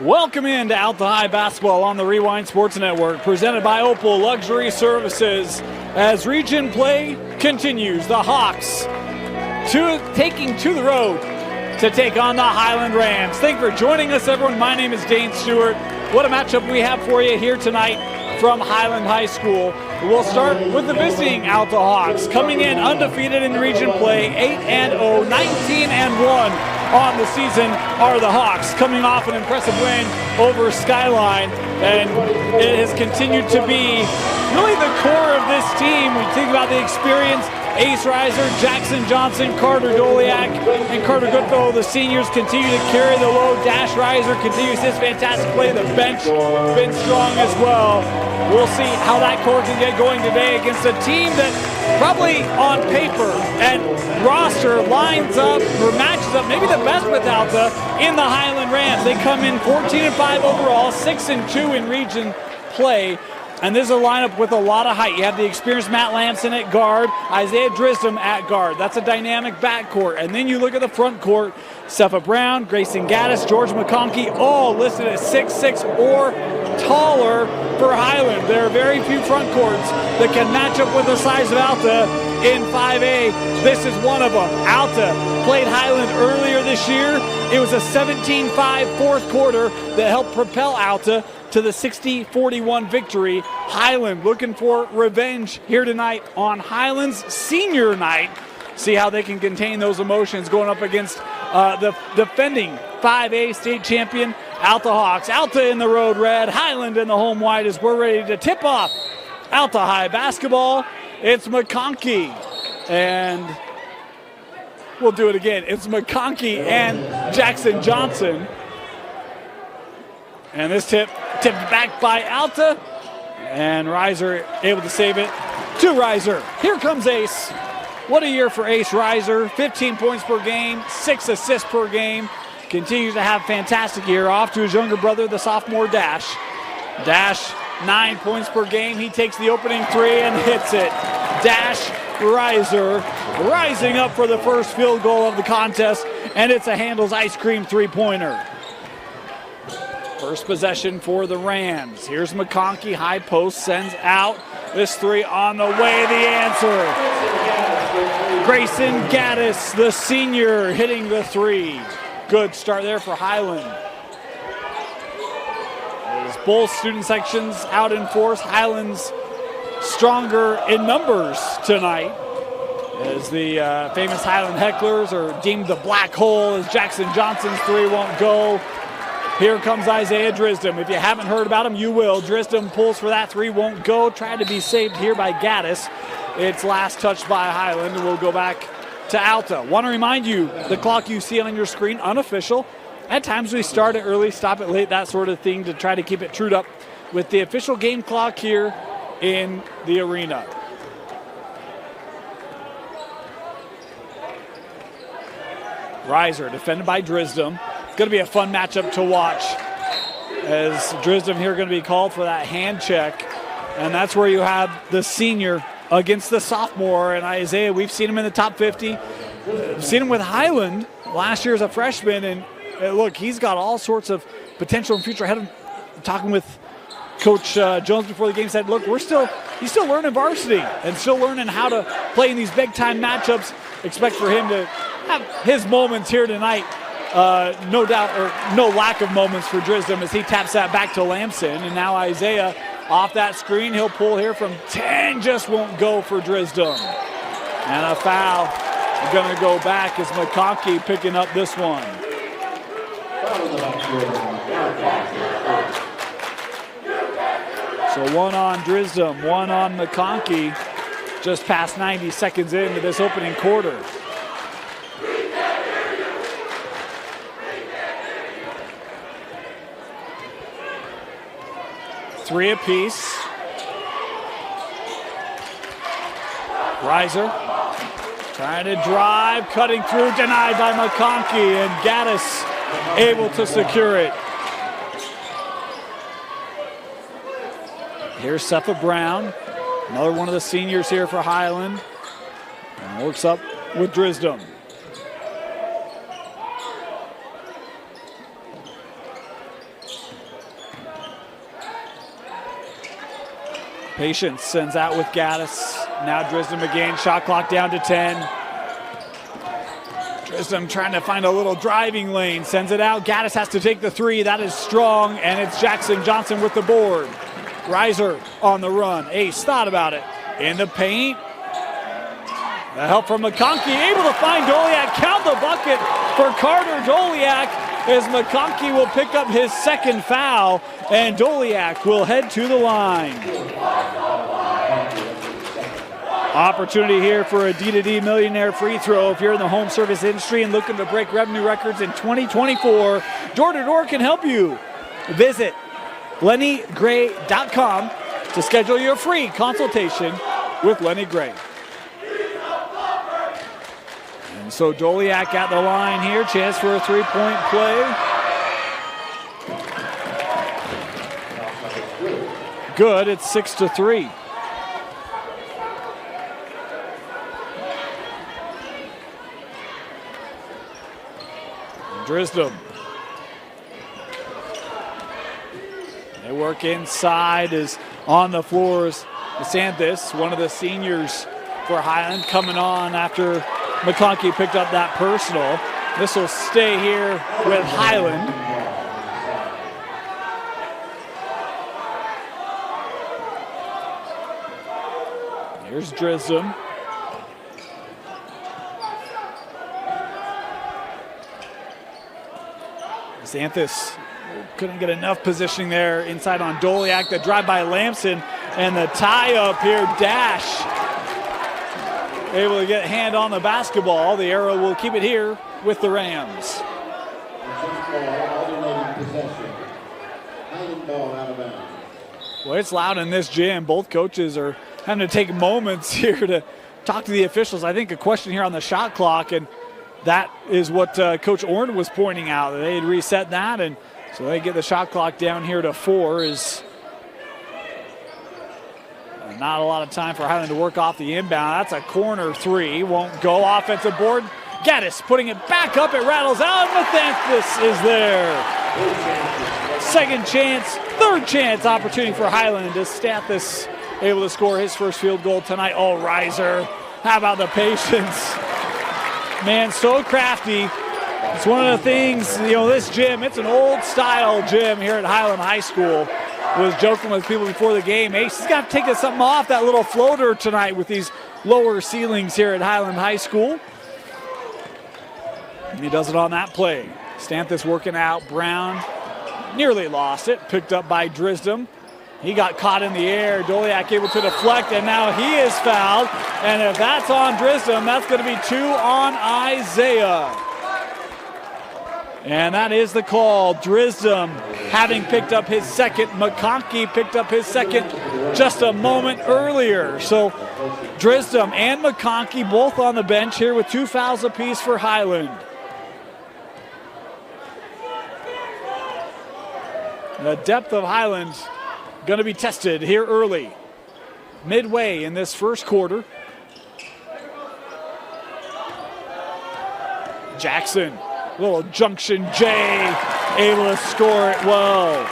Welcome into Alta High Basketball on the Rewind Sports Network, presented by Opal Luxury Services. As region play continues, the Hawks taking to the road to take on the Highland Rams. Thank you for joining us, everyone. My name is Dane Stewart. What a matchup we have for you here tonight from Highland High School. We'll start with the visiting Alta Hawks, coming in undefeated in region play, 8-0, 19-1. On the season are the Hawks, coming off an impressive win over Skyline, and it has continued to be really the core of this team. We think about the experience, Ace Reiser, Jackson Johnson, Carter Doliak, and Carter Goodfellow, the seniors, continue to carry the load. Dash Reiser continues his fantastic play. The bench been strong as well. We'll see how that core can get going today against a team that probably on paper and roster lines up or matches up maybe the best with Alta in the Highland Rams. They come in 14-5 overall, 6-2 in region play. And this is a lineup with a lot of height. You have the experienced Matt Lamson at guard, Isaiah Drisdom at guard. That's a dynamic backcourt. And then you look at the front court, Sepha Brown, Grayson Gaddis, George McConkey, all listed at 6'6" or taller for Highland. There are very few front courts that can match up with the size of Alta in 5A. This is one of them. Alta played Highland earlier this year. It was a 17-5 fourth quarter that helped propel Alta to the 60-41 victory. Highland looking for revenge here tonight on Highland's senior night. See how they can contain those emotions going up against the defending 5A state champion Alta Hawks. Alta in the road red, Highland in the home white as we're ready to tip off Alta High basketball. It's McConkey, and we'll do it again. It's McConkey and Jackson Johnson. And this tipped back by Alta, and Reiser able to save it to Reiser. Here comes Ace. What a year for Ace Reiser. 15 points per game, 6 assists per game. Continues to have a fantastic year. Off to his younger brother, the sophomore Dash. Dash, 9 points per game. He takes the opening three and hits it. Dash Reiser rising up for the first field goal of the contest, and it's a Handel's ice cream three-pointer. First possession for the Rams. Here's McConkey, high post, sends out. This three on the way, the answer. Grayson Gaddis, the senior, hitting the three. Good start there for Highland. As both student sections out in force, Highland's stronger in numbers tonight. As the famous Highland hecklers are deemed the black hole as Jackson Johnson's three won't go. Here comes Isaiah Drisdom. If you haven't heard about him, you will. Drisdom pulls for that three, won't go. Tried to be saved here by Gaddis. It's last touched by Highland, and we'll go back to Alta. Want to remind you, the clock you see on your screen, unofficial. At times we start it early, stop it late, that sort of thing to try to keep it trued up with the official game clock here in the arena. Reiser defended by Drisdom. Going to be a fun matchup to watch as Drisdom here going to be called for that hand check. And that's where you have the senior against the sophomore. And Isaiah, we've seen him in the top 50. We've seen him with Highland last year as a freshman. And look, he's got all sorts of potential in future. I had him talking with Coach Jones before the game, said, look, he's still learning varsity and still learning how to play in these big-time matchups. Expect for him to have his moments here tonight. No doubt, or no lack of moments for Drisdom as he taps that back to Lamson. And now Isaiah off that screen. He'll pull here from 10, just won't go for Drisdom. And a foul going to go back as McConkey picking up this one. So one on Drisdom, one on McConkey, just past 90 seconds into this opening quarter. Three apiece. Reiser trying to drive, cutting through, denied by McConkey, and Gaddis able to secure it. Here's Sepha Brown, another one of the seniors here for Highland, and works up with Drisdom. Patience sends out with Gaddis. Now Drisdom again, shot clock down to 10. Drisdom trying to find a little driving lane, sends it out. Gaddis has to take the three, that is strong, and it's Jackson Johnson with the board. Reiser on the run, Ace thought about it. In the paint, the help from McConkey, able to find Doliak, count the bucket for Carter Doliak, as McConkey will pick up his second foul, and Doliak will head to the line. Opportunity here for a D2D Millionaire free throw. If you're in the home service industry and looking to break revenue records in 2024, Door-to-Door can help you. Visit LennyGray.com to schedule your free consultation with Lenny Gray. And so Doliak at the line here, chance for a three-point play. Good, it's 6-3. Drisdom. They work inside, is on the floors. DeSantis, one of the seniors for Highland, coming on after McConkey picked up that personal. This will stay here with Highland. Here's Drisdom. DeSantis couldn't get enough positioning there inside on Doliak. The drive by Lamson and the tie up here, Dash. Able to get a hand on the basketball. The arrow will keep it here with the Rams. Well, it's loud in this gym. Both coaches are having to take moments here to talk to the officials. I think a question here on the shot clock, and that is what Coach Orn was pointing out. They had reset that, and so they get the shot clock down here to 4. Is not a lot of time for Highland to work off the inbound. That's a corner three. Won't go. Offensive board. Gaddis putting it back up. It rattles out. Mathanthus is there. Second chance, third chance opportunity for Highland. Is Stathis able to score his first field goal tonight? Oh, Reiser. How about the patience? Man, so crafty. It's one of the things, this gym, it's an old style gym here at Highland High School. I was joking with people before the game. Ace has got to take something off that little floater tonight with these lower ceilings here at Highland High School. And he does it on that play. Stanthus working out. Brown nearly lost it. Picked up by Drisdom. He got caught in the air. Doliak able to deflect, and now he is fouled. And if that's on Drisdom, that's going to be 2 on Isaiah. And that is the call. Drisdom having picked up his second. McConkey picked up his second just a moment earlier. So Drisdom and McConkey both on the bench here with 2 fouls apiece for Highland. The depth of Highland going to be tested here early. Midway in this first quarter. Jackson, little junction J, able to score it well.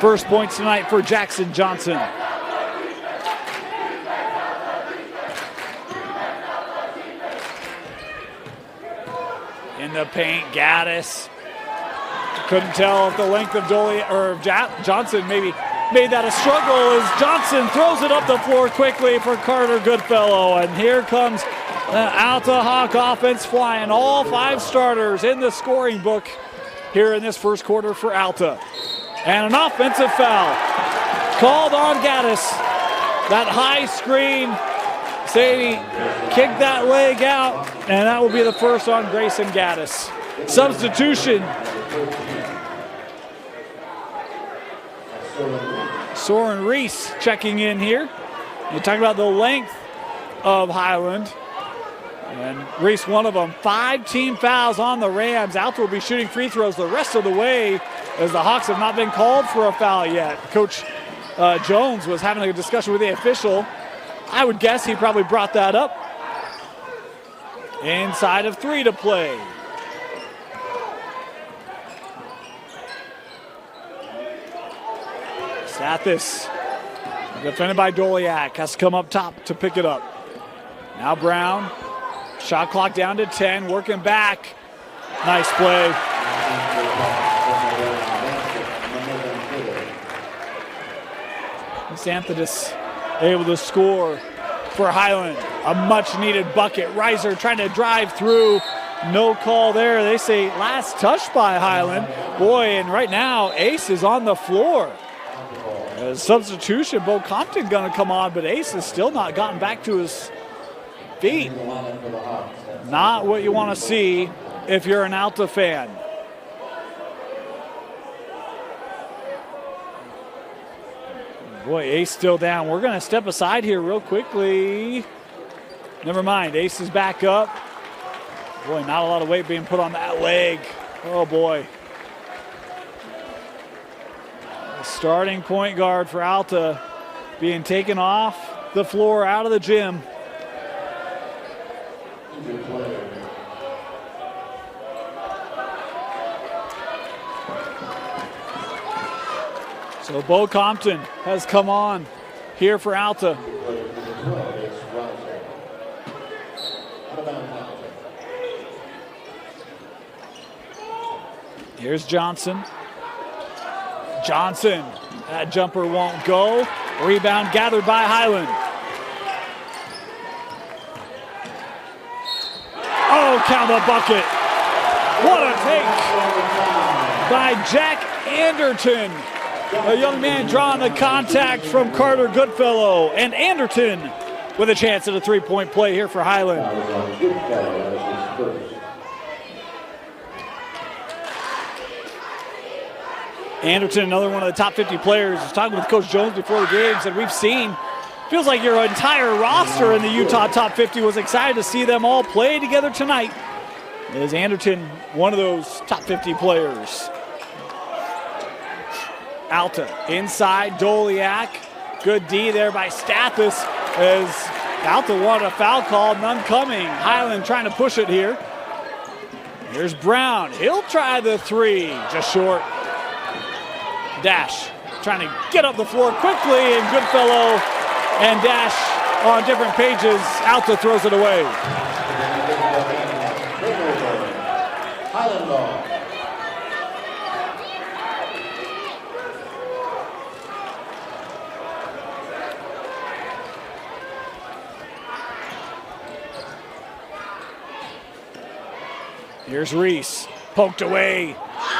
First points tonight for Jackson Johnson. In the paint, Gaddis. Couldn't tell if the length of Johnson maybe made that a struggle as Johnson throws it up the floor quickly for Carter Goodfellow. And here comes the Alta Hawk offense flying. All 5 starters in the scoring book here in this first quarter for Alta. And an offensive foul called on Gaddis. That high screen, Sadie kicked that leg out, and that will be the first on Grayson Gaddis. Substitution. Soren Reese checking in here. You're talking about the length of Highland. And Reese, one of them. 5 team fouls on the Rams. Alta will be shooting free throws the rest of the way as the Hawks have not been called for a foul yet. Coach Jones was having a discussion with the official. I would guess he probably brought that up. Inside of 3 to play. Stathis, defended by Doliak, has to come up top to pick it up. Now Brown, shot clock down to 10, working back. Nice play. Xanthidis able to score for Highland. A much-needed bucket. Reiser trying to drive through. No call there. They say last touch by Highland. Boy, and right now, Ace is on the floor. Substitution, Bo Compton going to come on, but Ace has still not gotten back to his feet. Not what you want to see if you're an Alta fan. Boy, Ace still down. We're going to step aside here real quickly. Never mind, Ace is back up. Boy, not a lot of weight being put on that leg. Oh, boy. The starting point guard for Alta being taken off the floor, out of the gym. So Bo Compton has come on here for Alta. Here's Johnson. Johnson, that jumper won't go. Rebound gathered by Highland. Oh, count the bucket. What a take by Jack Anderton. A young man drawing the contact from Carter Goodfellow. And Anderton with a chance at a three-point play here for Highland. Anderton, another one of the top 50 players. I was talking with Coach Jones before the game, said we've seen, feels like your entire roster in the Utah top 50 was excited to see them all play together tonight. Is Anderton one of those top 50 players? Alta inside, Doliak. Good D there by Stathis as Alta wanted a foul call, none coming. Highland trying to push it here. Here's Brown, he'll try the three, just short. Dash trying to get up the floor quickly, and Goodfellow and Dash on different pages. Alta throws it away. Highland ball. Here's Reese, poked away.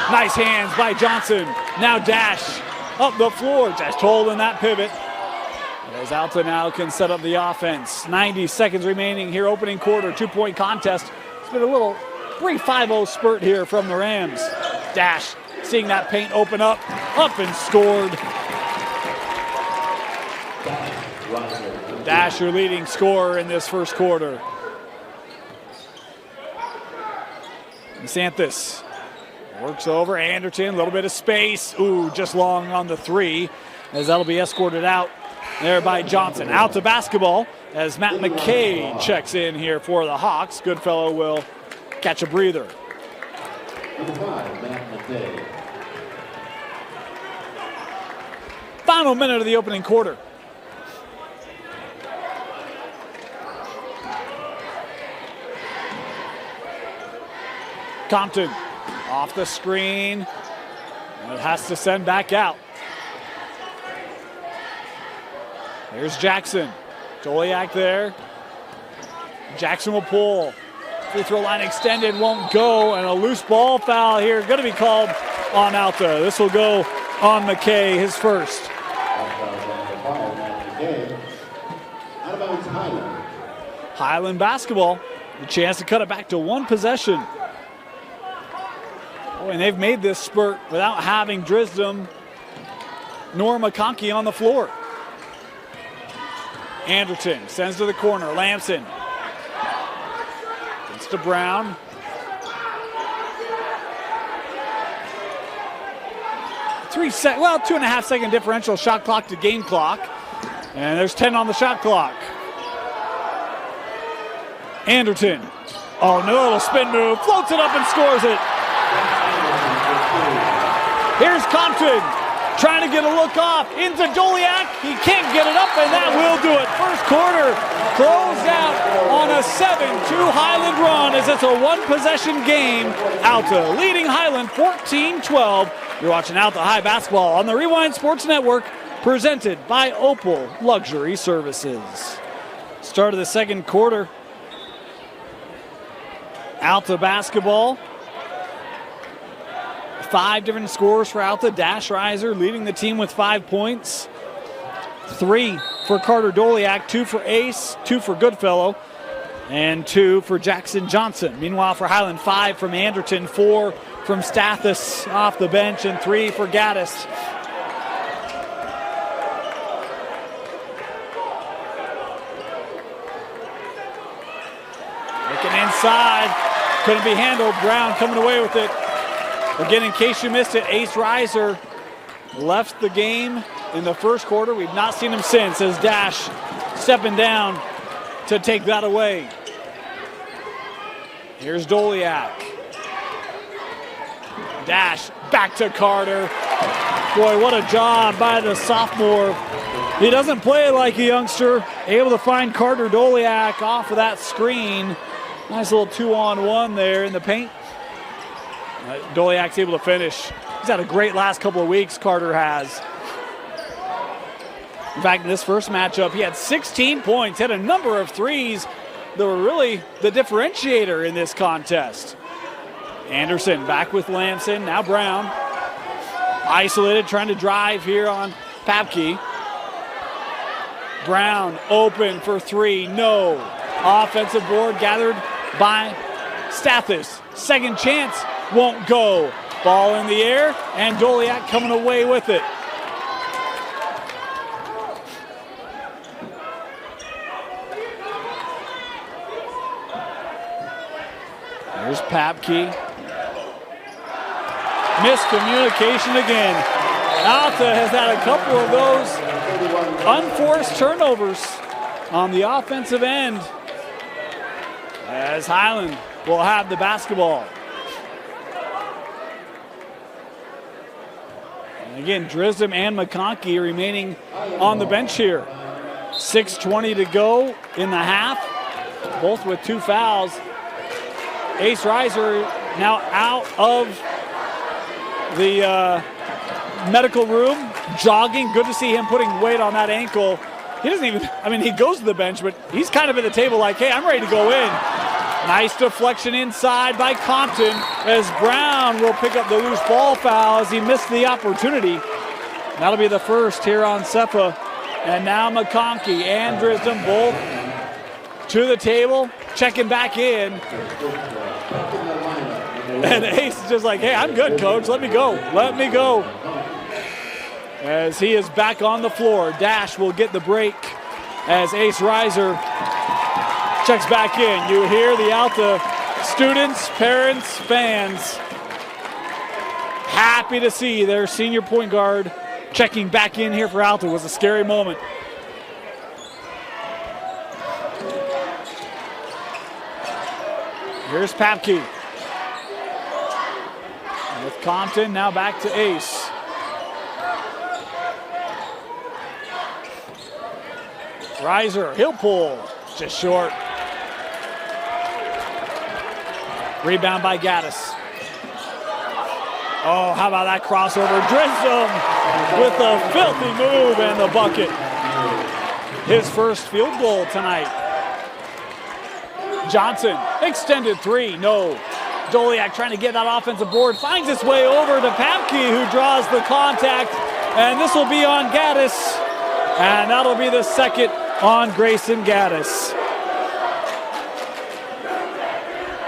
Nice hands by Johnson. Now Dash up the floor, just holding that pivot. As Alta now can set up the offense. 90 seconds remaining here, opening quarter, 2-point contest. It's been a little brief 5-0 spurt here from the Rams. Dash seeing that paint open up and scored. Dash, your leading scorer in this first quarter. Xanthis works over Anderton, a little bit of space. Ooh, just long on the three, as that'll be escorted out there by Johnson. Out to basketball as Matt McKay checks in here for the Hawks. Goodfellow will catch a breather. Final minute of the opening quarter. Compton off the screen. It has to send back out. Here's Jackson. Doliak there. Jackson will pull. Free throw line extended, won't go, and a loose ball foul here going to be called on Alta. This will go on McKay, his first. Highland basketball. The chance to cut it back to one possession. Oh, and they've made this spurt without having Drisdom nor McConkey on the floor. Anderton sends to the corner. Lamson. It's to Brown. Two and a half second differential shot clock to game clock. And there's 10 on the shot clock. Anderton. Oh, no, little spin move. Floats it up and scores it. Here's Compton. trying to get a look off into Doliak. He can't get it up, and that will do it. First quarter closed out on a 7-2 Highland run as it's a one-possession game. Alta leading Highland 14-12. You're watching Alta High basketball on the Rewind Sports Network, presented by Opal Luxury Services. Start of the second quarter. Alta basketball. 5 different scores for Alta. Dash Riser leading the team with 5 points. 3 for Carter Doliak, 2 for Ace, 2 for Goodfellow, and 2 for Jackson Johnson. Meanwhile, for Highland, 5 from Anderton, 4 from Stathis off the bench, and 3 for Gaddis. Looking inside, couldn't be handled. Brown coming away with it. Again, in case you missed it, Ace Riser left the game in the first quarter. We've not seen him since, as Dash stepping down to take that away. Here's Doliak. Dash back to Carter. Boy, what a job by the sophomore. He doesn't play like a youngster. Able to find Carter Doliak off of that screen. Nice little 2-on-1 there in the paint. Doliak's able to finish. He's had a great last couple of weeks, Carter has. In fact, in this first matchup, he had 16 points, hit a number of threes that were really the differentiator in this contest. Anderson back with Lamson, now Brown. Isolated, trying to drive here on Papke. Brown open for 3, no. Offensive board gathered by Stathis. Second chance, won't go. Ball in the air, and Doliak coming away with it. There's Papke. Miscommunication again. Alta has had a couple of those unforced turnovers on the offensive end, as Highland will have the basketball. And again, Drisdom and McConkey remaining on the bench here. 6:20 to go in the half, both with 2 fouls. Ace Riser now out of the medical room, jogging. Good to see him putting weight on that ankle. He doesn't even, he goes to the bench, but he's kind of at the table like, hey, I'm ready to go in. Nice deflection inside by Compton, as Brown will pick up the loose ball foul as he missed the opportunity. That'll be the first here on Sepa. And now McConkey and Drisdom both to the table, checking back in. And Ace is just like, hey, I'm good, coach. Let me go. Let me go. As he is back on the floor. Dash will get the break as Ace Riser checks back in. You hear the Alta students, parents, fans happy to see their senior point guard checking back in here for Alta. It was a scary moment. Here's Papke. With Compton, now back to Ace. Riser, he'll pull, just short. Rebound by Gaddis. Oh, how about that crossover? Drisdom with a filthy move and the bucket. His first field goal tonight. Johnson, extended 3, no. Doliak trying to get that offensive board, finds its way over to Papke, who draws the contact, and this will be on Gaddis, and that'll be the second on Grayson Gaddis.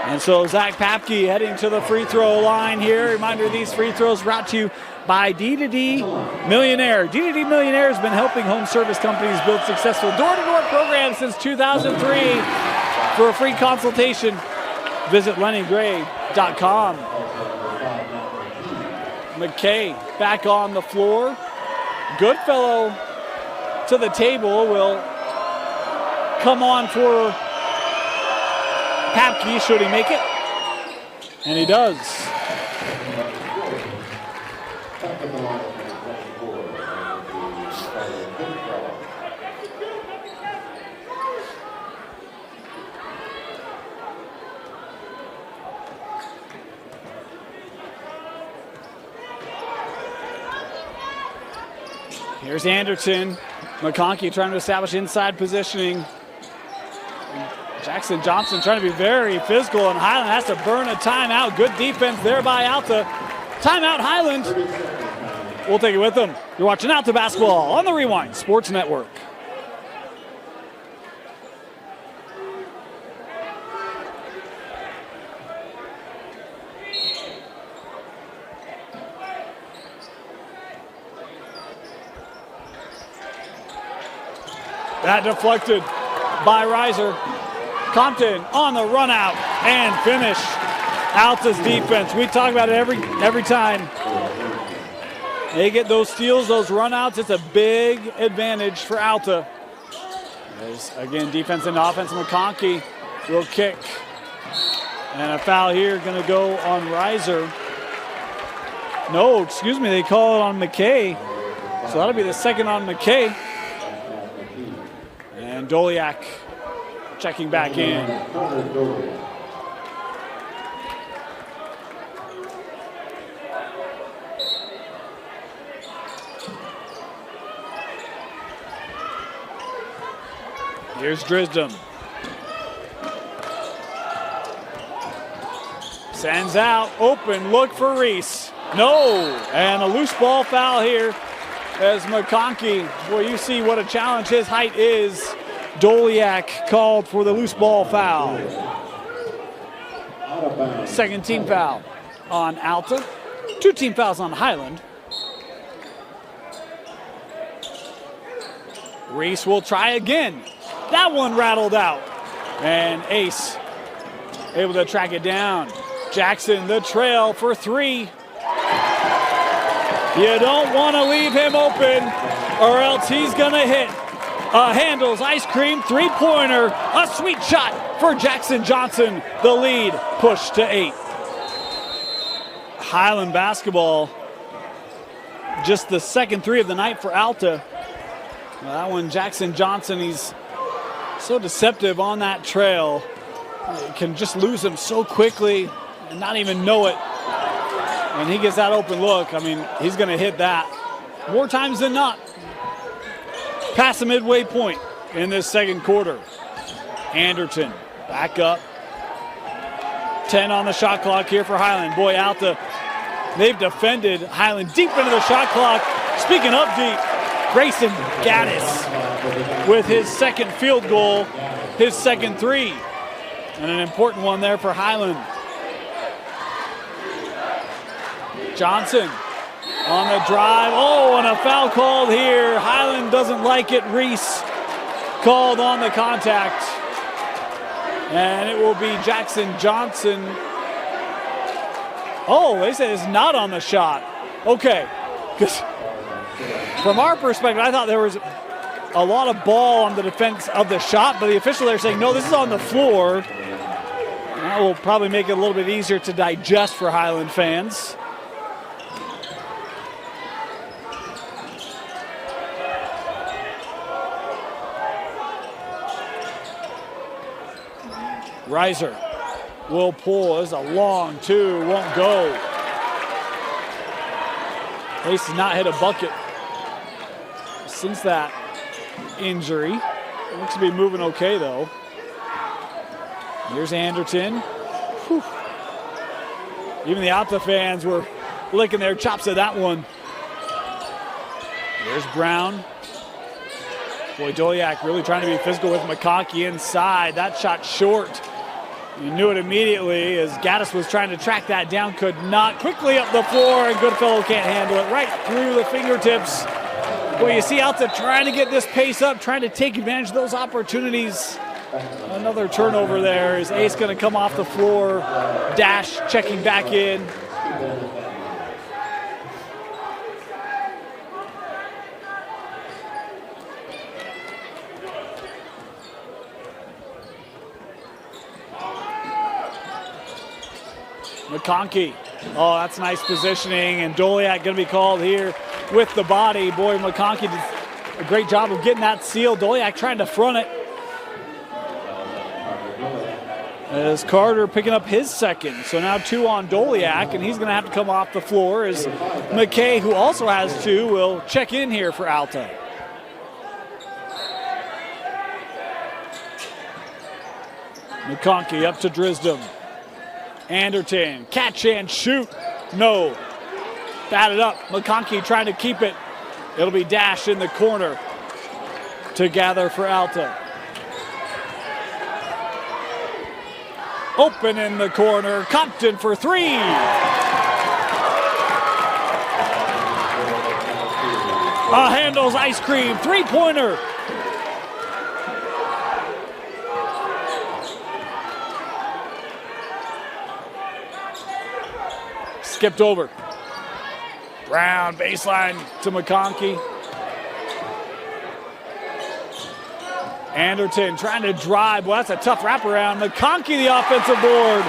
And so Zach Papke heading to the free throw line here. Reminder, these free throws brought to you by D2D Millionaire. D2D Millionaire has been helping home service companies build successful door-to-door programs since 2003. For a free consultation, visit LennyGray.com. McKay back on the floor. Goodfellow to the table, will come on for Papke, should he make it? And he does. Here's Anderton. McConkey trying to establish inside positioning. Jackson Johnson trying to be very physical, and Highland has to burn a timeout. Good defense there by Alta. Timeout, Highland. We'll take it with them. You're watching Alta basketball on the Rewind Sports Network. That deflected by Reiser. Compton on the run out and finish. Alta's defense. We talk about it every time. They get those steals, those run outs. It's a big advantage for Alta. There's, again, defense and offense. McConkey will kick. And a foul here going to go on Reiser. No, excuse me, they call it on McKay. So that'll be the second on McKay. And Doliak checking back in. Here's Drisdom. Sends out, open, look for Reese. No, and a loose ball foul here as McConkey. Boy, you see what a challenge his height is. Doliak called for the loose ball foul. Second team foul on Alta. 2 team fouls on Highland. Reese will try again. That one rattled out. And Ace able to track it down. Jackson the trail for 3. You don't want to leave him open or else he's going to hit. Handles ice cream 3-pointer. A sweet shot for Jackson Johnson. The lead pushed to 8. Highland basketball. Just the second 3 of the night for Alta. Well, that one, Jackson Johnson, he's so deceptive on that trail. You can just lose him so quickly and not even know it. And he gets that open look. I mean, he's going to hit that more times than not. Past the midway point in this second quarter. Anderton back up. 10 on the shot clock here for Highland. Boy, Alta, they've defended Highland deep into the shot clock. Speaking of deep, Grayson Gaddis with his second field goal, his second 3. And an important one there for Highland. Johnson on the drive. Oh, and a foul called here. Highland doesn't like it. Reese called on the contact. And it will be Jackson Johnson. Oh, they said it's not on the shot. Okay. Because from our perspective, I thought there was a lot of ball on the defense of the shot, but the official there saying, no, this is on the floor. And that will probably make it a little bit easier to digest for Highland fans. Reiser will pull. This is a long 2, won't go. Ace has not hit a bucket since that injury. Looks to be moving okay, though. Here's Anderton. Whew. Even the Alta fans were licking their chops at that one. There's Brown. Boy, Doliak really trying to be physical with McConkey inside. That shot short. You knew it immediately as Gaddis was trying to track that down, could not. Quickly up the floor, and Goodfellow can't handle it. Right through the fingertips. Boy, you see Alta trying to get this pace up, trying to take advantage of those opportunities. Another turnover there. Is Ace going to come off the floor? Dash checking back in. McConkey. Oh, that's nice positioning, and Doliak going to be called here with the body. Boy, McConkey did a great job of getting that seal. Doliak trying to front it. As Carter picking up his second. So now 2 on Doliak, and he's going to have to come off the floor as McKay, who also has 2, will check in here for Alta. McConkey up to Drisdom. Anderton, catch and shoot. No. Batted up. McConkey trying to keep it. It'll be Dash in the corner to gather for Alta. Open in the corner. Compton for 3. Handles ice cream. 3-pointer. Skipped over. Brown baseline to McConkey. Anderton trying to drive. Well, that's a tough wraparound. McConkey the offensive board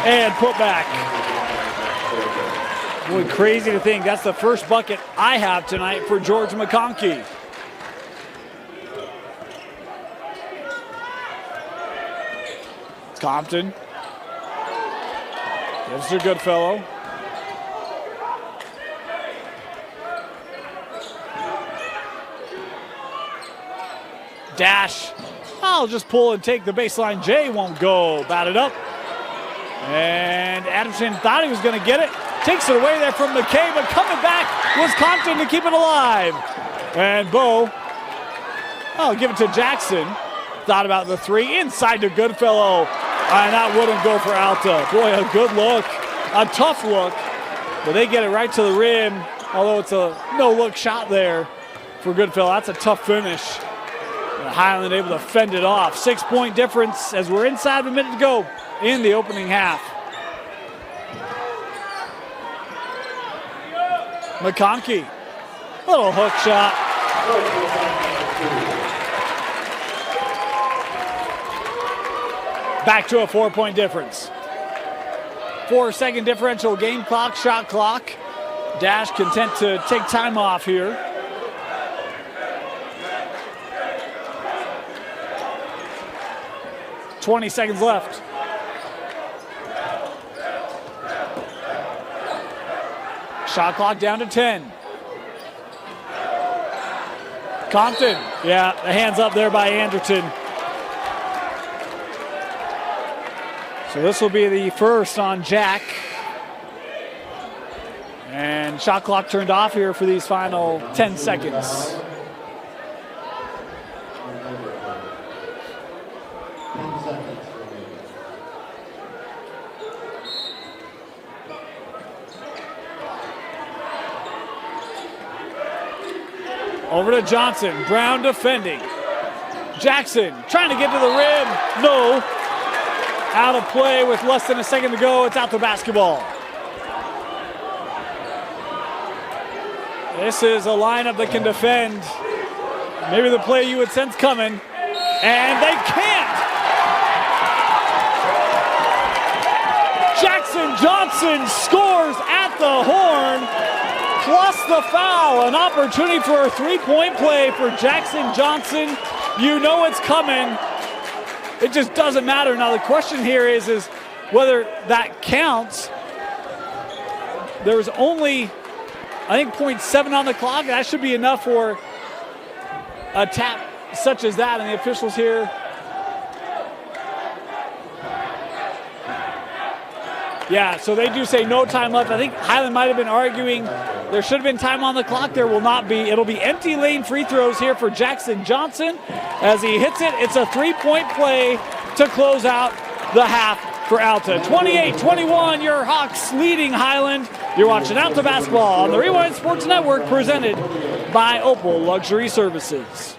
and put back. Boy, crazy to think that's the first bucket I have tonight for George McConkey. Compton. Gives to Goodfellow. Dash. I'll just pull and take the baseline. Jay won't go. Batted up. And Anderson thought he was going to get it. Takes it away there from McKay, but coming back was Compton to keep it alive. And Bo, I'll give it to Jackson. Thought about the 3 inside to Goodfellow. And that wouldn't go for Alta. Boy, a good look. A tough look. But they get it right to the rim. Although it's a no-look shot there for Goodfellow. That's a tough finish. Highland able to fend it off. 6-point difference as we're inside a minute to go in the opening half. McConkey, little hook shot. Back to a 4-point difference. 4-second differential game clock, shot clock. Dash content to take time off here. .20 seconds left. Shot clock down to 10. Compton, yeah, the hands up there by Anderton. So this will be the first on Jack. And shot clock turned off here for these final 10 seconds. Over to Johnson, Brown defending. Jackson trying to get to the rim, no. Out of play with less than a second to go, it's out the basketball. This is a lineup that can defend. Maybe the play you would sense coming, and they can't. Jackson Johnson scores at the horn. Plus the foul, an opportunity for a 3-point play for Jackson Johnson. You know it's coming. It just doesn't matter. Now the question here is whether that counts. There was only, I think, 0.7 on the clock. That should be enough for a tap such as that, and the officials here. Yeah, so they do say no time left. I think Highland might have been arguing there should have been time on the clock. There will not be. It'll be empty lane free throws here for Jackson Johnson. As he hits it, it's a 3-point play to close out the half for Alta. 28-21, your Hawks leading Highland. You're watching Alta basketball on the Rewind Sports Network, presented by Opal Luxury Services.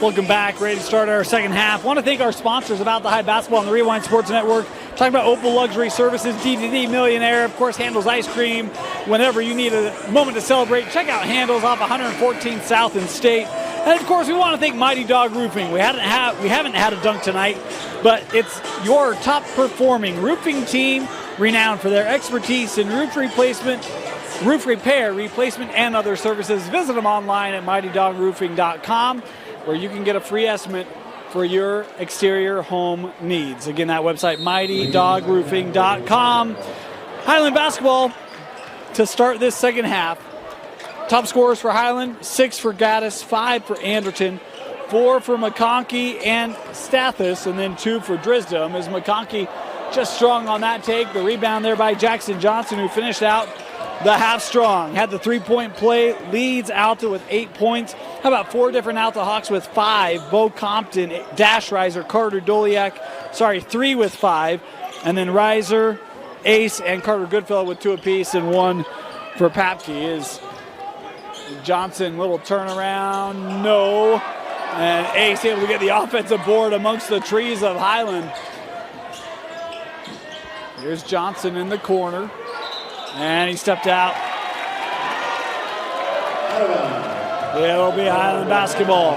Welcome back, ready to start our second half. Want to thank our sponsors of Alta High Basketball on the Rewind Sports Network. Talking about Opal Luxury Services, DDD Millionaire, of course, Handles Ice Cream. Whenever you need a moment to celebrate, check out Handles off 114th South and State. And, of course, we want to thank Mighty Dog Roofing. We haven't had a dunk tonight, but it's your top-performing roofing team, renowned for their expertise in roof replacement, roof repair, replacement, and other services. Visit them online at mightydogroofing.com, where you can get a free estimate for your exterior home needs. Again, that website, mightydogroofing.com. Highland basketball to start this second half. Top scorers for Highland, 6 for Gaddis, 5 for Anderton, 4 for McConkey and Stathis, and then 2 for Drisdom, as McConkey just strong on that take. The rebound there by Jackson Johnson, who finished out the half strong. Had the three-point play, leads Alta with 8 points. How about 4 different Alta Hawks with 5? Bo Compton, Dash Riser, Carter Doliak, 3 with 5. And then Riser, Ace, and Carter Goodfellow with 2 apiece, and 1 for Papke. Is Johnson, little turnaround, no. And Ace able to get the offensive board amongst the trees of Highland. Here's Johnson in the corner. And he stepped out. It'll be Highland basketball.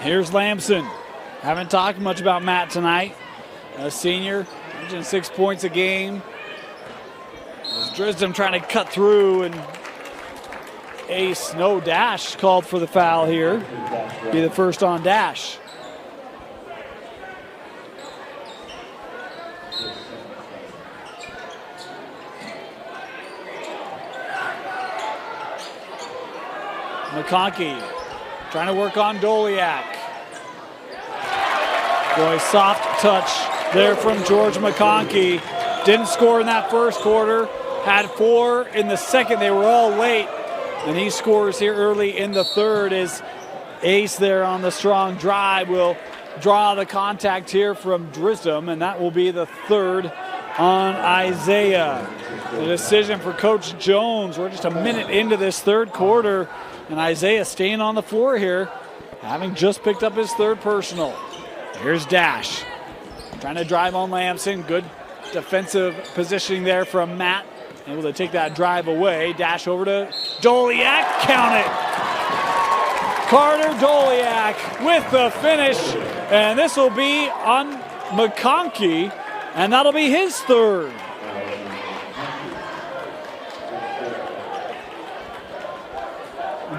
Here's Lamson. Haven't talked much about Matt tonight. A senior, 6 points a game. As Drisdom trying to cut through, and Ace, no Dash called for the foul here. Be the first on Dash. McConkey trying to work on Doliak. Boy, soft touch there from George McConkey. Didn't score in that first quarter. Had 4 in the second. They were all late. And he scores here early in the third, as Ace there on the strong drive will draw the contact here from Drisdom, and that will be the third on Isaiah. The decision for Coach Jones. We're just a minute into this third quarter, and Isaiah staying on the floor here, having just picked up his third personal. Here's Dash. Trying to drive on Lamson. Good defensive positioning there from Matt. Able to take that drive away. Dash over to Doliak. Count it. Carter Doliak with the finish. And this will be on McConkey. And that'll be his third.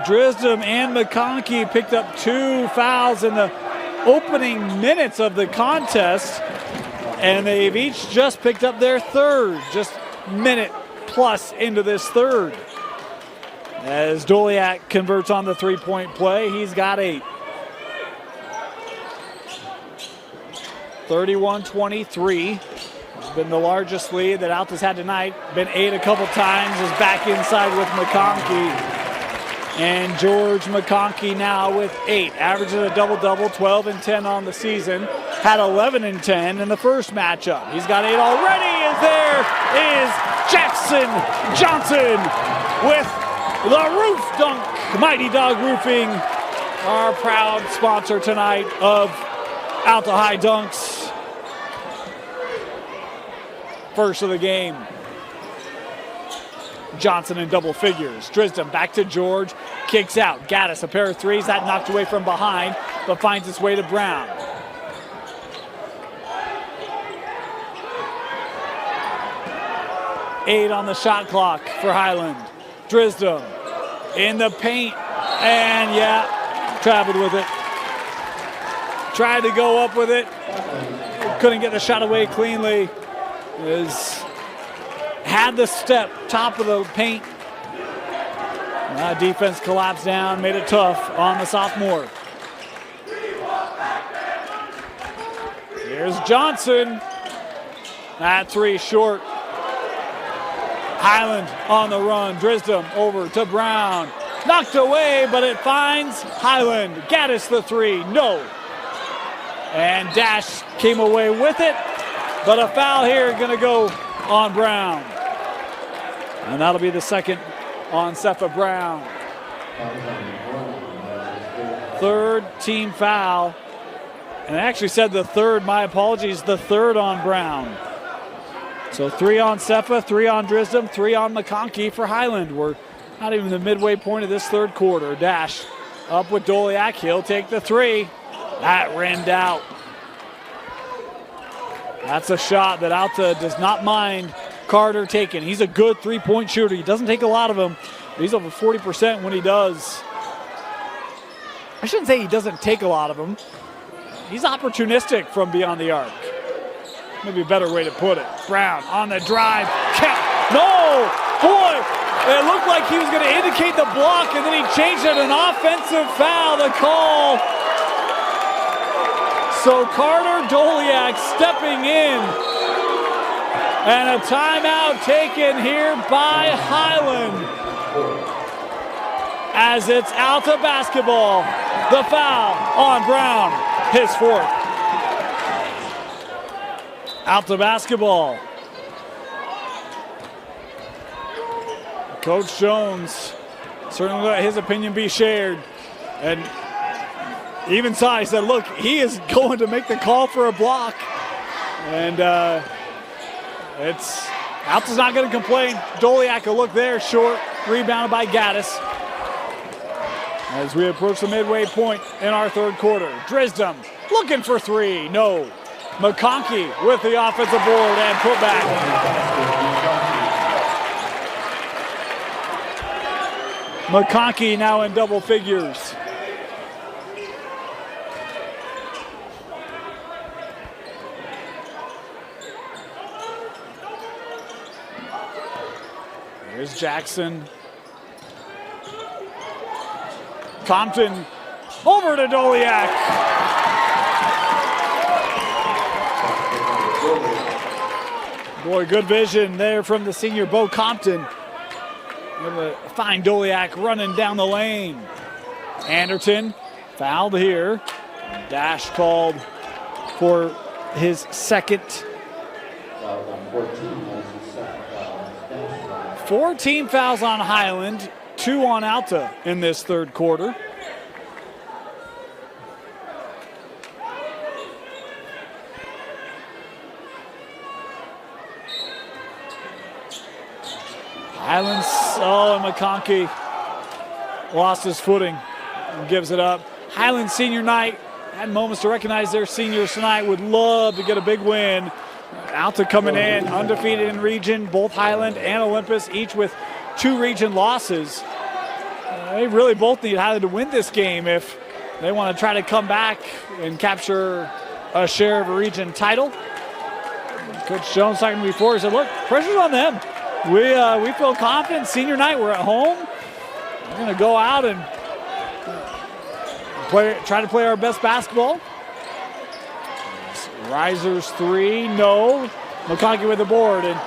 Drisdom and McConkey picked up 2 fouls in the opening minutes of the contest. And they've each just picked up their third. Just minute plus into this third. As Doliak converts on the three-point play, he's got 8. 31-23. It's been the largest lead that Alta's had tonight. Been 8 a couple times. Is back inside with McConkey. And George McConkey now with 8. Averages a double-double, 12 and 10 on the season. Had 11 and 10 in the first matchup. He's got 8 already, as there is Jackson Johnson with the roof dunk. Mighty Dog Roofing, our proud sponsor tonight of Alta High Dunks. First of the game. Johnson in double figures. Drisdom back to George. Kicks out. Gaddis, a pair of threes. That knocked away from behind, but finds its way to Brown. Eight on the shot clock for Highland. Drisdom in the paint. And traveled with it. Tried to go up with it. Couldn't get the shot away cleanly. Had the step, top of the paint. Defense collapsed down, made it tough on the sophomore. Here's Johnson. That 3 short. Highland on the run. Drisdom over to Brown. Knocked away, but it finds Highland. Gaddis the 3, no. And Dash came away with it, but a foul here gonna go on Brown. And that'll be the second on Sepha Brown. Third team foul. And I actually said the third, my apologies, the third on Brown. So 3 on Sepha, 3 on Drisdom, 3 on McConkey for Highland. We're not even the midway point of this third quarter. Dash up with Doliak. He'll take the 3. That rimmed out. That's a shot that Alta does not mind Carter taking. He's a good three-point shooter. He doesn't take a lot of them. He's over 40% when he does. I shouldn't say he doesn't take a lot of them. He's opportunistic from beyond the arc. Maybe a better way to put it. Brown on the drive. No! Boy! It looked like he was going to indicate the block, and then he changed it. An offensive foul, the call. So Carter Doliak stepping in. And a timeout taken here by Highland. As it's Alta basketball. The foul on Brown. His fourth. Alta basketball. Coach Jones certainly let his opinion be shared. And even Sai said, look, he is going to make the call for a block. And Alta's not going to complain. Doliak a look there, short, rebounded by Gaddis. As we approach the midway point in our third quarter. Drisdom looking for three, no. McConkey with the offensive board and put back. McConkey now in double figures. Here's Jackson. Compton over to Doliak. Boy, good vision there from the senior Bo Compton. Able to find Doliak running down the lane. Anderton fouled here. Dash called for his second. 14 fouls on Highland, 2 on Alta in this third quarter. Highland's, and McConkey lost his footing and gives it up. Highland senior night, had moments to recognize their seniors tonight, would love to get a big win. Alta coming in, undefeated in region, both Highland and Olympus, each with 2 region losses. They really both need Highland to win this game if they want to try to come back and capture a share of a region title. Coach Jones talking before, he said, look, pressure's on them. We feel confident. Senior night, we're at home. We're going to go out and try to play our best basketball. Risers 3, no. McConkey with the board, and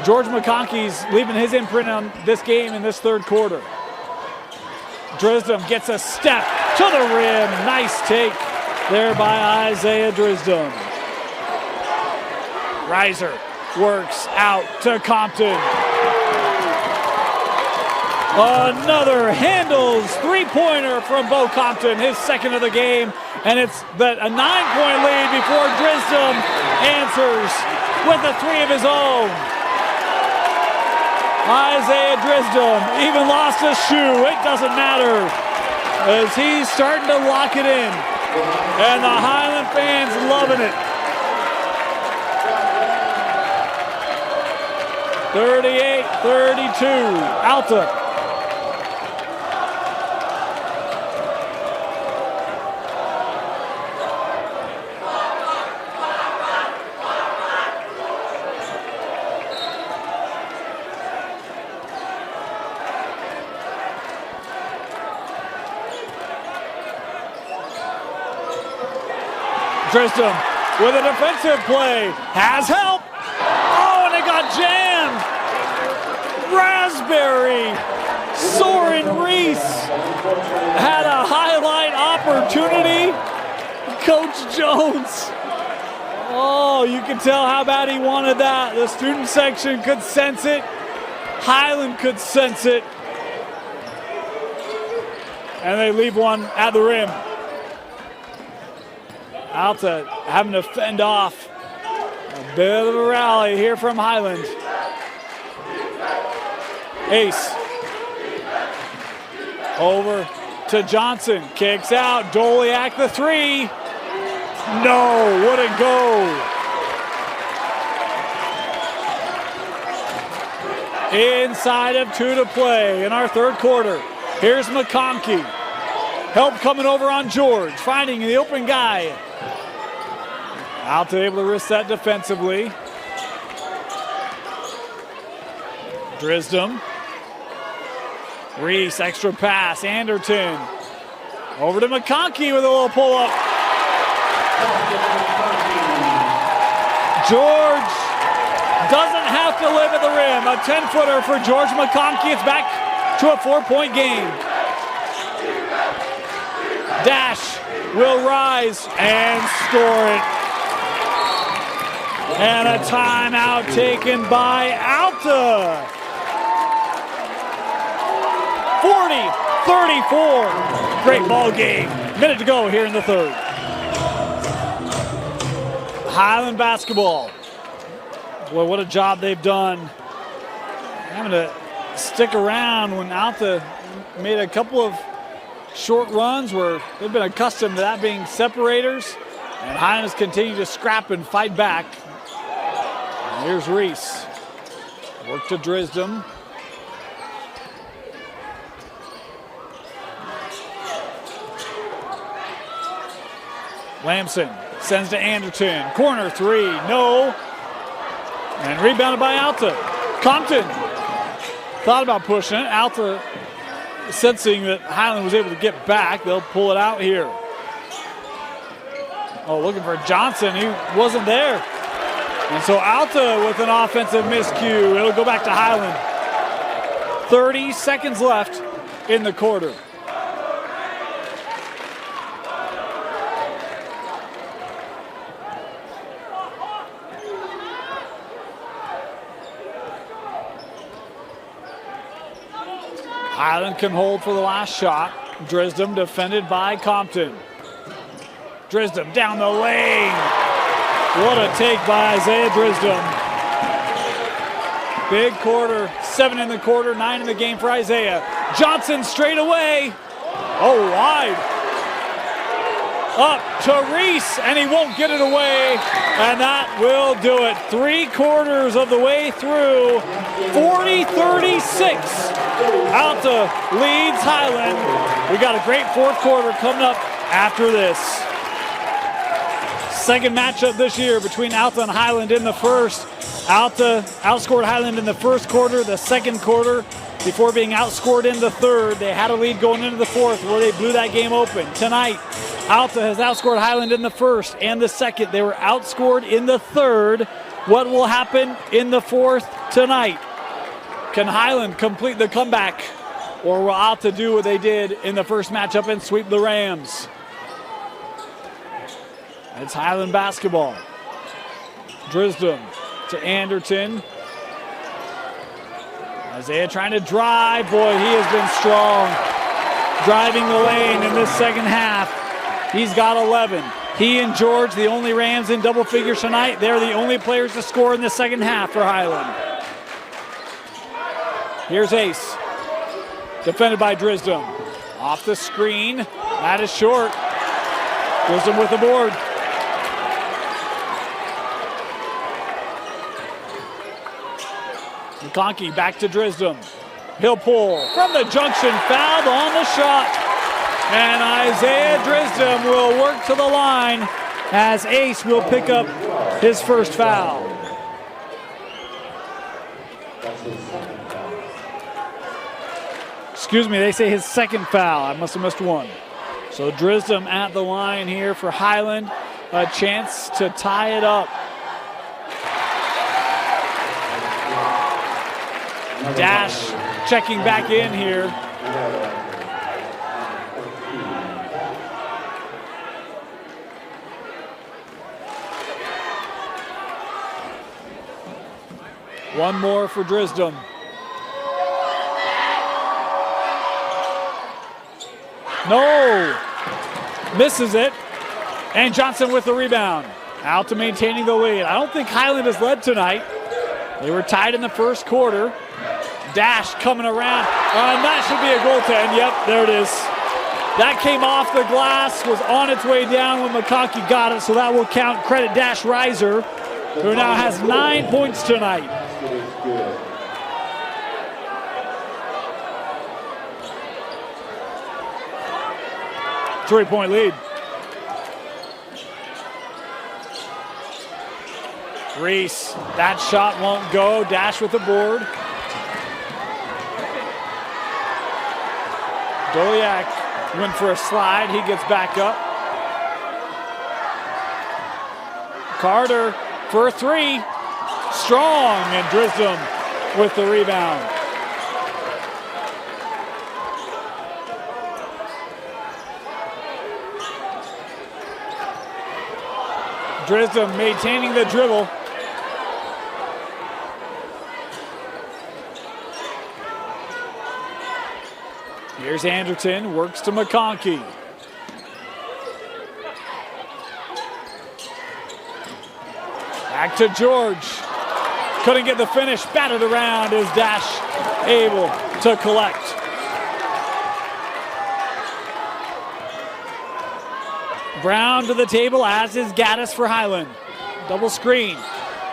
George McConkey's leaving his imprint on this game in this third quarter. Drisdom gets a step to the rim. Nice take there by Isaiah Drisdom. Riser works out to Compton. Another handles three-pointer from Bo Compton, his second of the game, and it's a 9-point lead before Drisdom answers with a 3 of his own. Isaiah Drisdom even lost a shoe. It doesn't matter as he's starting to lock it in, and the Highland fans loving it. 38-32, Alta. Drisdom with a defensive play, has help. Oh, and it got jammed. Raspberry, Soren Reese had a highlight opportunity. Coach Jones, oh, you can tell how bad he wanted that. The student section could sense it. Highland could sense it. And they leave one at the rim. Alta having to fend off a bit of a rally here from Highland. Ace over to Johnson, kicks out, Doliak the 3. No, wouldn't go. Inside of 2 to play in our third quarter. Here's McConkey. Help coming over on George, finding the open guy. Alta able to risk that defensively. Drisdom. Reese, extra pass. Anderton. Over to McConkey with a little pull-up. George doesn't have to live at the rim. A 10-footer for George McConkey. It's back to a 4-point game. Dash will rise and score it. And a timeout taken by Alta. 40-34. Great ball game. Minute to go here in the third. Highland basketball. Boy, what a job they've done. Having to stick around when Alta made a couple of short runs where they've been accustomed to that being separators. And Highland has continued to scrap and fight back. And here's Reese. Work to Drisdom. Lamson sends to Anderton. Corner 3, no. And rebounded by Alta. Compton thought about pushing it. Alta sensing that Highland was able to get back. They'll pull it out here. Oh, looking for Johnson. He wasn't there. And so Alta with an offensive miscue. It'll go back to Highland. 30 seconds left in the quarter. Highland can hold for the last shot. Drisdom defended by Compton. Drisdom down the lane. What a take by Isaiah Drisdom. Big quarter, 7 in the quarter, 9 in the game for Isaiah. Johnson straight away. Oh, wide. Up to Reese, and he won't get it away. And that will do it. 3/4 of the way through. 40-36. Alta leads Highland. We got a great fourth quarter coming up after this. Second matchup this year between Alta and Highland in the first. Alta outscored Highland in the first quarter. The second quarter, before being outscored in the third, they had a lead going into the fourth where they blew that game open. Tonight, Alta has outscored Highland in the first and the second. They were outscored in the third. What will happen in the fourth tonight? Can Highland complete the comeback, or will Alta do what they did in the first matchup and sweep the Rams? It's Highland basketball. Drisdom to Anderton. Isaiah trying to drive. Boy, he has been strong. Driving the lane in this second half. He's got 11. He and George, the only Rams in double figures tonight. They're the only players to score in the second half for Highland. Here's Ace. Defended by Drisdom. Off the screen. That is short. Drisdom with the board. McConkey back to Drisdom. He'll pull from the junction, fouled on the shot. And Isaiah Drisdom will work to the line as Ace will pick up his first foul. Excuse me, they say his second foul. I must have missed one. So Drisdom at the line here for Highland. A chance to tie it up. Dash checking back in here. One more for Drisdom. No! Misses it. And Johnson with the rebound. Alta maintaining the lead. I don't think Highland has led tonight. They were tied in the first quarter. Dash coming around. And that should be a goaltend. Yep, there it is. That came off the glass, was on its way down when McConkey got it, so that will count. Credit Dash Riser, who now has 9 points tonight. 3-point lead. Reese, that shot won't go. Dash with the board. Doliak went for a slide. He gets back up. Carter for a three. Strong, and Drisdom with the rebound. Drisdom maintaining the dribble. Here's Anderton, works to McConkey. Back to George. Couldn't get the finish, batted around. Is Dash able to collect? Brown to the table, as is Gaddis for Highland. Double screen,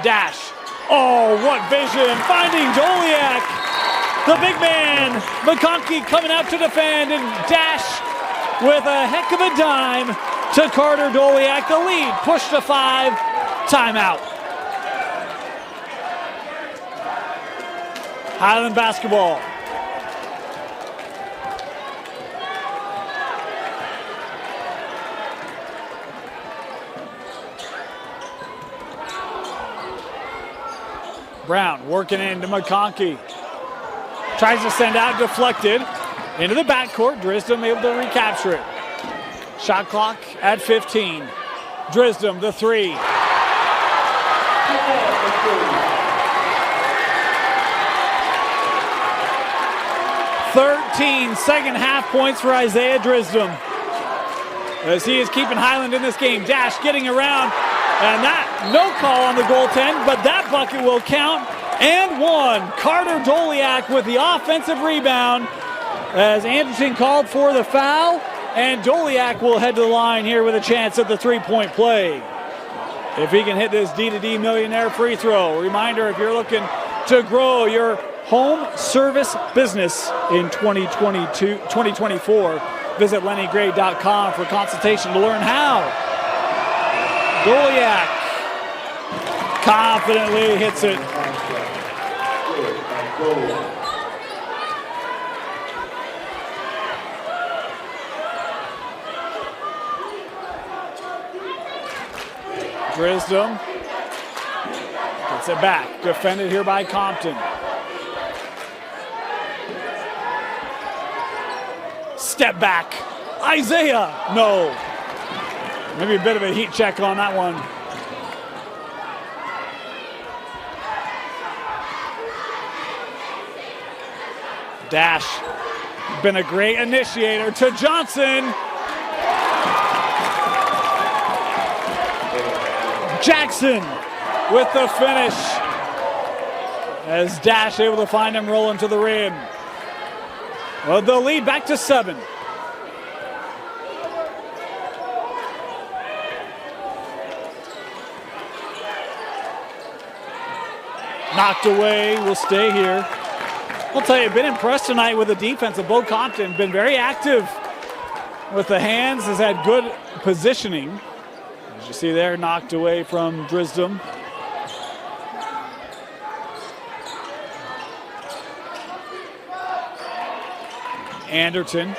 Dash. Oh, what vision, finding Doliak. The big man, McConkey coming out to defend, and Dash with a heck of a dime to Carter Doliak. The lead pushed to 5, timeout. Highland basketball. Brown working into McConkey. Tries to send out, deflected. Into the backcourt, Drisdom able to recapture it. Shot clock at 15. Drisdom, the three. 13 second half points for Isaiah Drisdom, as he is keeping Highland in this game. Dash getting around, and that no call on the goaltend, but that bucket will count. And one. Carter Doliak with the offensive rebound, as Anderson called for the foul, and Doliak will head to the line here with a chance at the three-point play. If he can hit this D2D Millionaire free throw. Reminder, if you're looking to grow your home service business in 2024, visit lennygray.com for consultation to learn how. Doliak confidently hits it. Drisdom gets it back. Defended here by Compton. Step back. Isaiah. No. Maybe a bit of a heat check on that one. Dash. Been a great initiator to Johnson. Jackson with the finish, as Dash able to find him rolling to the rim. Well, the lead back to 7. Knocked away, will stay here. I'll tell you, been impressed tonight with the defense of Bo Compton. Been very active with the hands, has had good positioning. As you see there, knocked away from Drisdom. Anderton.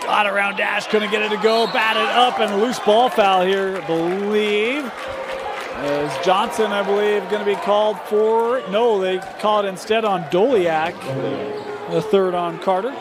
Got around Dash, couldn't get it to go. Batted up, and a loose ball foul here, I believe. As Johnson, I believe, going to be called for. No, they call it instead on Doliak. The third on Carter.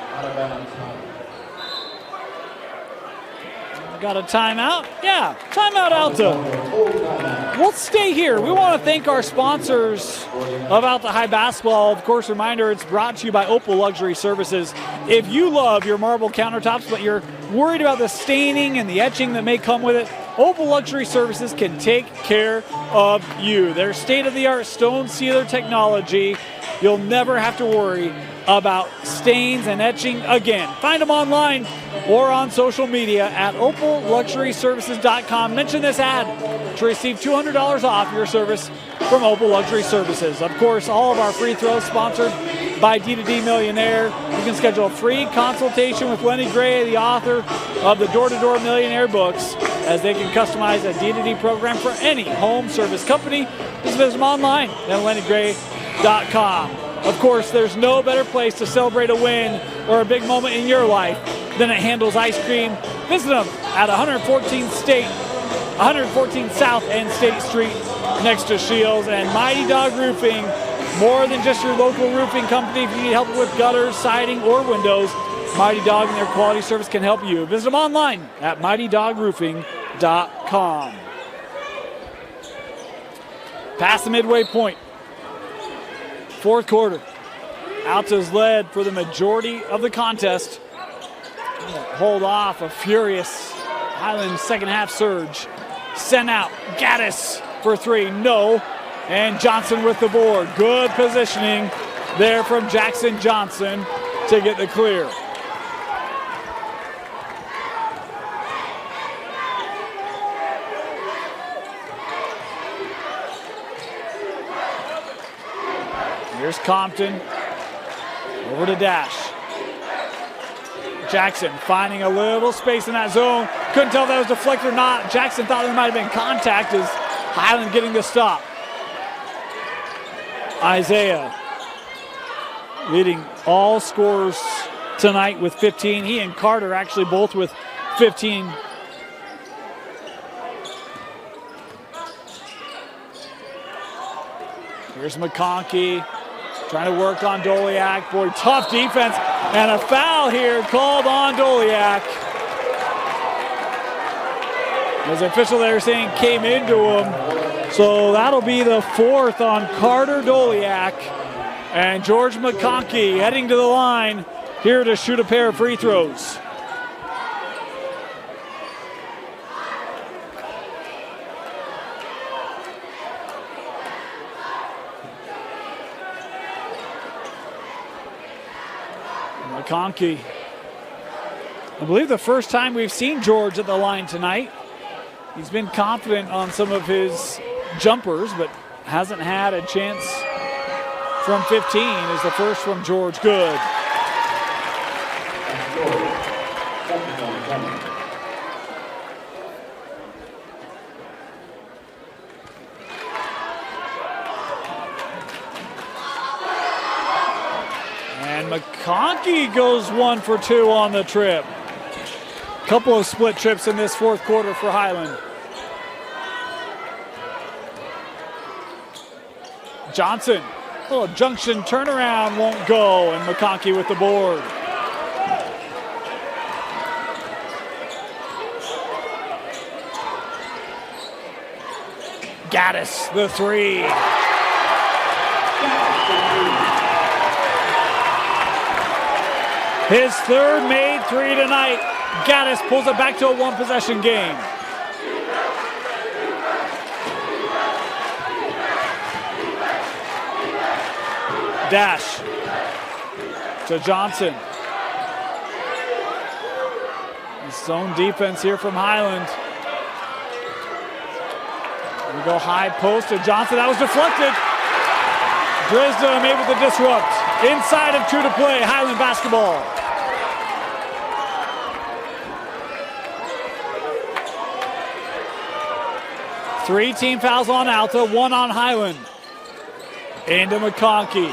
Got a timeout? Yeah, timeout Alta. We'll stay here. We want to thank our sponsors of Alta High Basketball. Of course, reminder, it's brought to you by Opal Luxury Services. If you love your marble countertops, but you're worried about the staining and the etching that may come with it, Opal Luxury Services can take care of you. Their state-of-the-art stone sealer technology. You'll never have to worry about stains and etching again. Find them online or on social media at opalluxuryservices.com. Mention this ad to receive $200 off your service from Opal Luxury Services. Of course, all of our free throws sponsored by D2D Millionaire. You can schedule a free consultation with Lenny Gray, the author of the Door-to-Door Millionaire books, as they can customize a D2D program for any home service company. Just visit them online at lennygray.com. Of course, there's no better place to celebrate a win or a big moment in your life than at Handel's Ice Cream. Visit them at 114 South and State Street next to Shields. And Mighty Dog Roofing, more than just your local roofing company. If you need help with gutters, siding, or windows, Mighty Dog and their quality service can help you. Visit them online at mightydogroofing.com. Past the midway point. Fourth quarter. Alta's led for the majority of the contest. Hold off a furious Highland second half surge. Sent out. Gaddis for three. No. And Johnson with the board. Good positioning there from Jackson Johnson to get the clear. Here's Compton. Over to Dash. Jackson finding a little space in that zone. Couldn't tell if that was deflected or not. Jackson thought there might have been contact as Highland getting the stop. Isaiah leading all scorers tonight with 15. He and Carter actually both with 15. Here's McConkey trying to work on Doliak. Boy, tough defense. And a foul here called on Doliak. As the official there saying came into him. So that'll be the fourth on Carter Doliak. And George McConkey heading to the line here to shoot a pair of free throws. McConkey. I believe the first time we've seen George at the line tonight. He's been confident on some of his jumpers, but hasn't had a chance from 15 is the first from George. Good. And McConkey goes 1 for 2 on the trip. Couple of split trips in this fourth quarter for Highland. Johnson, little junction turnaround won't go, and McConkey with the board. Gaddis, the three. His third made three tonight. Gaddis pulls it back to a one-possession game. Dash to Johnson. Zone defense here from Highland. We go high post to Johnson. That was deflected. Drisdom able to disrupt. Inside of 2 to play. Highland basketball. Three team fouls on Alta, 1 on Highland. Into McConkey.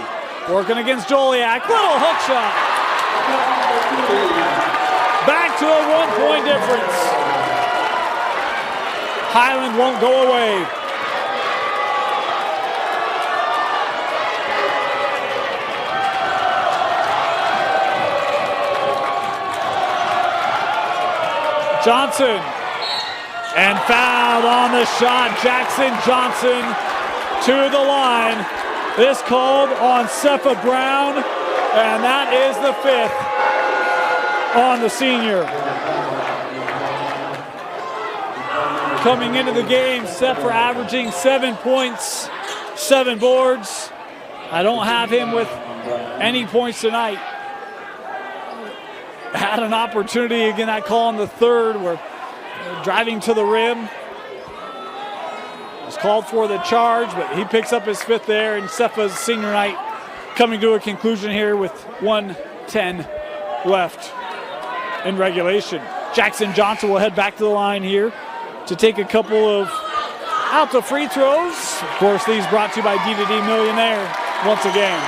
Working against Doliak. Little hook shot. Back to a 1-point difference. Highland won't go away. Johnson. And fouled on the shot. Jackson Johnson to the line. This called on Sepha Brown, and that is the 5th on the senior. Coming into the game, Sepha averaging 7 points, 7 boards. I don't have him with any points tonight. Had an opportunity, again, that call in the third where driving to the rim. Was called for the charge, but he picks up his 5th there, and Sepha's senior night coming to a conclusion here with 1:10 left in regulation. Jackson Johnson will head back to the line here to take a couple of Alta free throws. Of course, these brought to you by D2D Millionaire once again.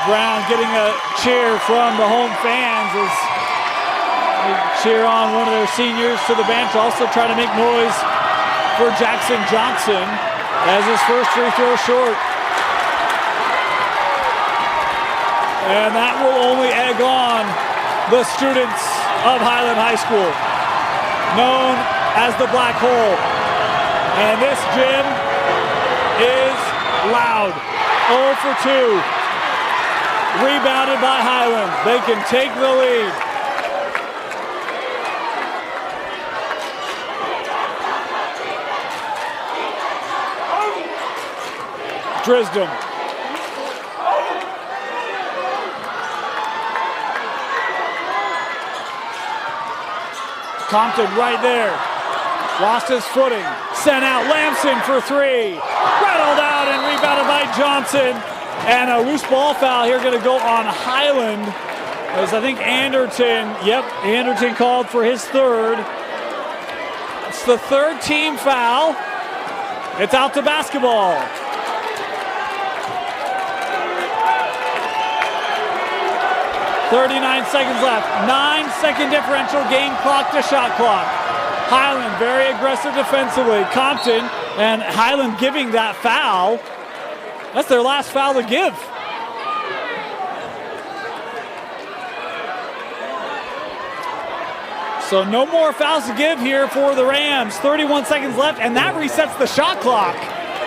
Brown getting a cheer from the home fans as they cheer on one of their seniors to the bench. Also trying to make noise for Jackson Johnson as his first free throw short. And that will only egg on the students of Highland High School, known as the Black Hole. And this gym is loud. 0 for 2. Rebounded by Highland. They can take the lead. Drisdom. Compton right there. Lost his footing. Sent out. Lamson for 3. Rattled out and rebounded by Johnson. And a loose ball foul here going to go on Highland. As I think Anderton called for his third. It's the third team foul. It's out to basketball. .39 seconds left. 9-second differential, game clock to shot clock. Highland very aggressive defensively. Compton and Highland giving that foul. That's their last foul to give. So no more fouls to give here for the Rams. 31 seconds left, and that resets the shot clock.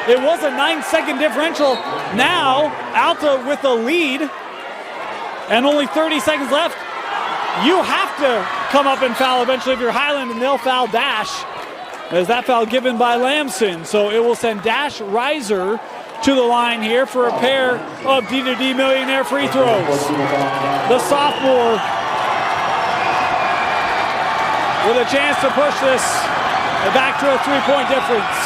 It was a 9-second differential. Now Alta with the lead. And only 30 seconds left. You have to come up and foul eventually if you're Highland, and they'll foul Dash. As that foul given by Lamson. So it will send Dash Reiser to the line here for a pair of D2D Millionaire free throws. The sophomore with a chance to push this back to a 3-point difference.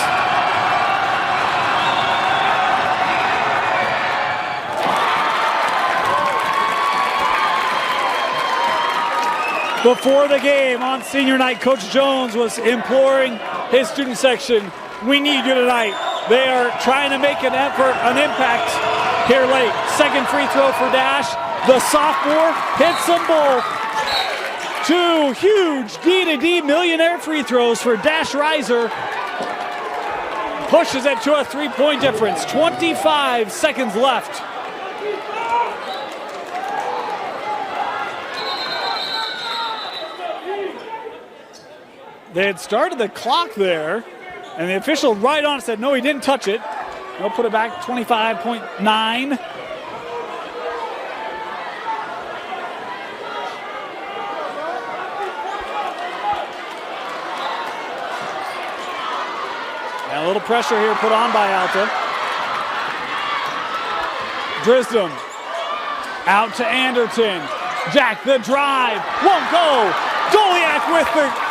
Before the game on senior night, Coach Jones was imploring his student section, we need you tonight. They are trying to make an effort, an impact here late. Second free throw for Dash. The sophomore hits them both. 2 huge D2D Millionaire free throws for Dash Reiser. Pushes it to a 3-point difference. 25 seconds left. They had started the clock there, and the official right on it said, no, he didn't touch it. They'll put it back 25.9. And a little pressure here put on by Alta. Drisdom out to Anderton. Jack, the drive, won't go. Goliath with the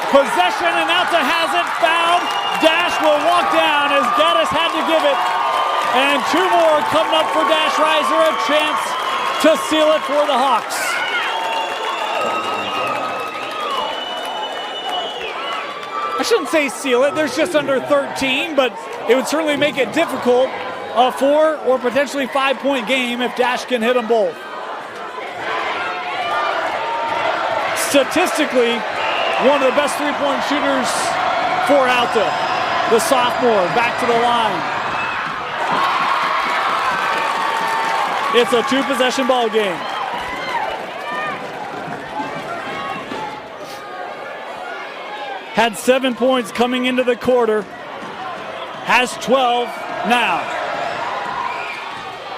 possession, and Alta has it, fouled. Dash will walk down as Gaddis had to give it. And 2 more coming up for Dash Reiser, a chance to seal it for the Hawks. I shouldn't say seal it, there's just under 13, but it would certainly make it difficult. A 4 or potentially 5-point game if Dash can hit them both. Statistically, one of the best 3-point shooters for Alta. The sophomore back to the line. It's a 2-possession ball game. Had 7 points coming into the quarter. Has 12 now.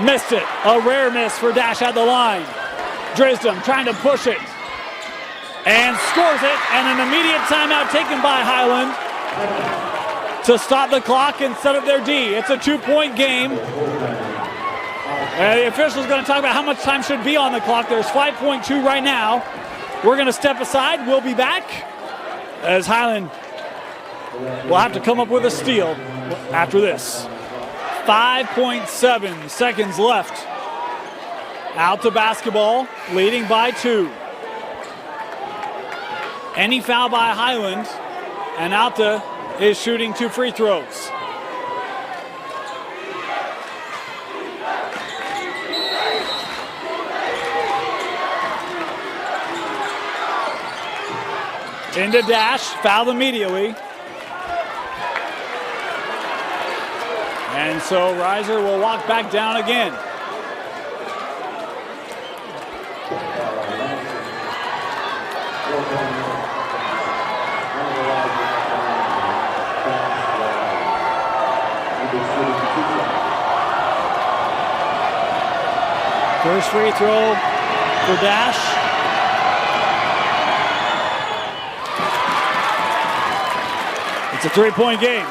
Missed it. A rare miss for Dash at the line. Drisdom trying to push it. And scores it, and an immediate timeout taken by Highland to stop the clock and set up their D. It's a 2-point game. The official's going to talk about how much time should be on the clock. There's 5.2 right now. We're going to step aside. We'll be back as Highland will have to come up with a steal after this. 5.7 seconds left Alta basketball, leading by 2. Any foul by Highland, and Alta is shooting 2 free throws. Into Dash, fouled immediately. And so Reiser will walk back down again. First free throw for Dash. It's a 3-point game.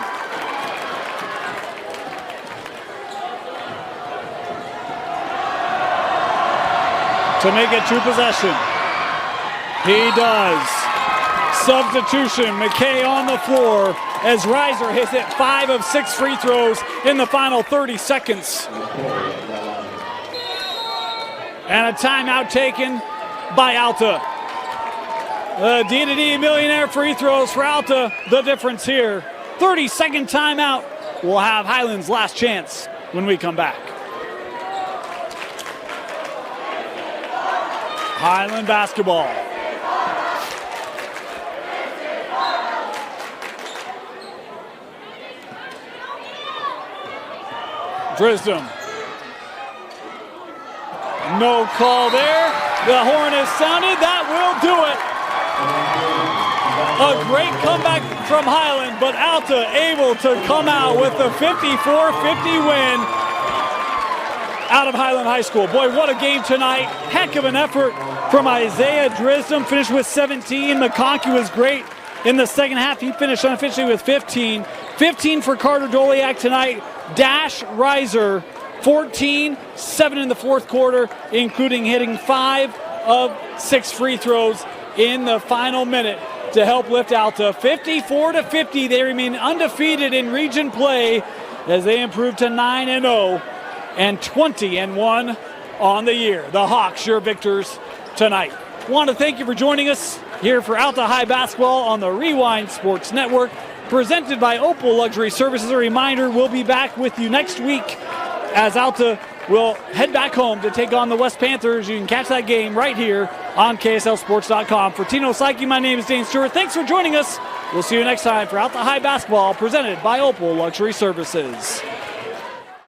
To make it 2 possession. He does. Substitution, McKay on the floor as Reiser hits it 5 of 6 free throws in the final 30 seconds. And a timeout taken by Alta. D&D Millionaire free throws for Alta. The difference here. 30-second timeout. We'll have Highland's last chance when we come back. Highland basketball. Drisdom. No call there. The horn is sounded. That will do it. A great comeback from Highland, but Alta able to come out with a 54-50 win out of Highland High School. Boy, what a game tonight. Heck of an effort from Isaiah Drisdom. Finished with 17. McConkey was great in the second half. He finished unofficially with 15. 15 for Carter Doliak tonight. Dash Reiser, 14, 7 in the fourth quarter, including hitting 5 of 6 free throws in the final minute to help lift Alta 54-50. They remain undefeated in region play as they improve to 9-0 and 20-1 on the year. The Hawks, your victors tonight. Want to thank you for joining us here for Alta High Basketball on the Rewind Sports Network, presented by Opal Luxury Services. A reminder, we'll be back with you next week as Alta will head back home to take on the West Panthers. You can catch that game right here on KSLSports.com. For Tino Psyche, my name is Dane Stewart. Thanks for joining us. We'll see you next time for Alta High Basketball, presented by Opal Luxury Services.